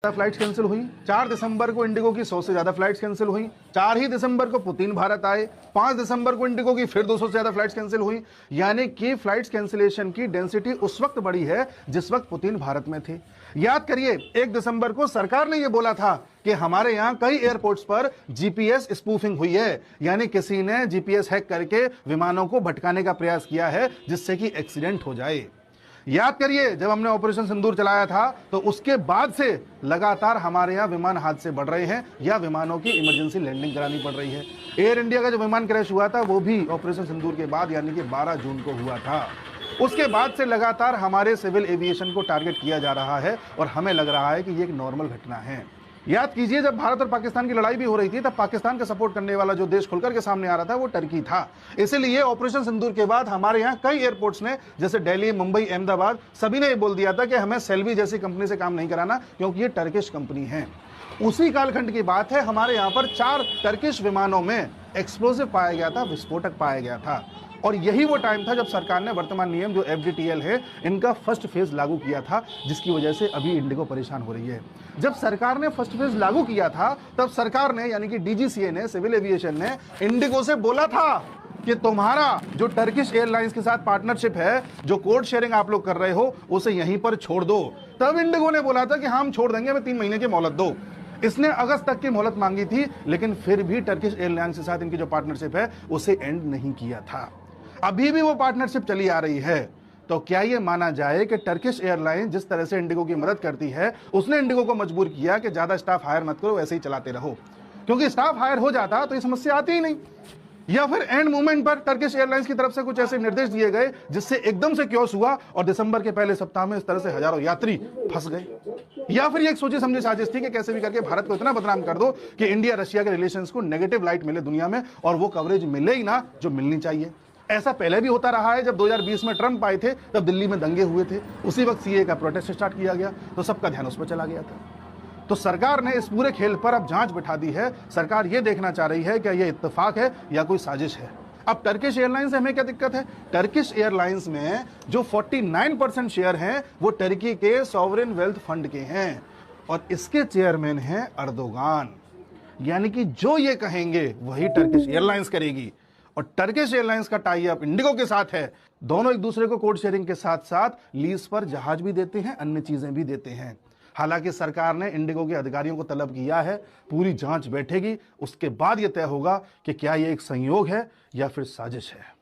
Flights cancel हुई। 4 दिसंबर को Indigo की 100 से ज्यादा फ्लाइट्स कैंसिल हुई। 4 ही दिसंबर को पुतिन भारत आए। 5 दिसंबर को इंडिगो की फिर 200 से ज्यादा फ्लाइट्स कैंसिल हुई। यानी कि फ्लाइट्स कैंसिलेशन की डेंसिटी उस वक्त बढ़ी है जिस वक्त पुतिन भारत में थे। याद करिए, 1 दिसंबर को सरकार ने यह बोला था कि हमारे यहां कई एयरपोर्ट्स पर जीपीएस स्पूफिंग हुई है, यानी किसी ने जीपीएस हैक करके विमानों को भटकाने का प्रयास किया है जिससे कि एक्सीडेंट हो जाए। याद करिए, जब हमने ऑपरेशन सिंदूर चलाया था तो उसके बाद से लगातार हमारे यहां विमान हादसे बढ़ रहे हैं या विमानों की इमरजेंसी लैंडिंग करानी पड़ रही है। एयर इंडिया का जो विमान क्रैश हुआ था वो भी ऑपरेशन सिंदूर के बाद यानी कि 12 जून को हुआ था। उसके बाद से लगातार हमारे सिविल एविएशन को टारगेट किया जा रहा है और हमें लग रहा है कि ये एक नॉर्मल घटना है। याद कीजिए, जब भारत और पाकिस्तान की लड़ाई भी हो रही थी तब पाकिस्तान का सपोर्ट करने वाला जो देश खुलकर के सामने आ रहा था वो टर्की था। इसलिए ऑपरेशन सिंदूर के बाद हमारे यहां कई एयरपोर्ट्स ने, जैसे दिल्ली, मुंबई, अहमदाबाद, सभी ने ये बोल दिया था कि हमें सेल्वी जैसी कंपनी से काम नहीं कराना क्योंकि ये टर्किश कंपनी है। उसी कालखंड की बात है, हमारे यहां पर 4 टर्किश विमानों में एक्सप्लोजिव पाया गया था, विस्फोटक पाया गया था। और यही वो टाइम था जब सरकार ने वर्तमान नियम जो एफडीटीएल है इनका फर्स्ट फेज लागू किया था, जिसकी वजह से अभी इंडिगो परेशान हो रही है। जब सरकार ने फर्स्ट फेज लागू किया था तब सरकार ने यानी कि डीजीसीए ने, सिविल एविएशन ने इंडिगो से बोला था कि तुम्हारा जो टर्किश एयरलाइंस के साथ पार्टनरशिप है, जो कोड शेयरिंग आप लोग कर रहे हो, उसे यहीं पर छोड़ दो। तब इंडिगो ने बोला था कि हम छोड़ देंगे, हमें 3 महीने की मोहलत दो। इसने अगस्त तक की मोहलत मांगी थी, लेकिन फिर भी टर्किश एयरलाइंस के साथ इनकी जो पार्टनरशिप है उसे एंड नहीं किया था। अभी भी वो पार्टनरशिप चली आ रही है। तो क्या ये माना जाए कि टर्किश एयरलाइन जिस तरह से इंडिगो की मदद करती है, उसने इंडिगो को मजबूर किया कि ज्यादा स्टाफ हायर मत करो, ऐसे ही चलाते रहो, क्योंकि स्टाफ हायर हो जाता तो ये समस्या आती ही नहीं। या फिर एंड मोमेंट पर टर्किश एयरलाइंस की तरफ से कुछ ऐसे निर्देश दिए गए जिससे एकदम से क्योस हुआ और दिसंबर के पहले सप्ताह में इस तरह से हजारों यात्री फंस गए। या फिर ये एक सोची समझी साजिश थी कि कैसे भी करके भारत को इतना बदनाम कर दो कि इंडिया रशिया के रिलेशंस को नेगेटिव लाइट मिले दुनिया में और वो कवरेज मिले ही ना जो मिलनी चाहिए। ऐसा पहले भी होता रहा है। जब 2020 में ट्रंप आए थे तब दिल्ली में दंगे हुए थे, उसी वक्त सीए का प्रोटेस्ट स्टार्ट किया गया तो सबका ध्यान उस पर चला गया था। तो सरकार ने इस पूरे खेल पर अब जांच बिठा दी है। सरकार ये देखना चाह रही है कि यह इत्तेफाक है या कोई साजिश है। अब टर्किश एयरलाइंस से हमें क्या दिक्कत है? टर्किश एयरलाइंस में जो 49% शेयर हैं वो टर्की के सॉवरेन वेल्थ फंड के हैं और इसके चेयरमैन हैं अर्दोगान। यानी कि जो ये कहेंगे वही टर्किश एयरलाइंस करेगी। और टर्किश एयरलाइंस का टाई अप इंडिगो के साथ है। दोनों एक दूसरे को कोड शेयरिंग के साथ साथ लीज पर जहाज भी देते हैं, अन्य चीजें भी देते हैं। हालांकि सरकार ने इंडिगो के अधिकारियों को तलब किया है, पूरी जांच बैठेगी, उसके बाद यह तय होगा कि क्या यह एक संयोग है या फिर साजिश है।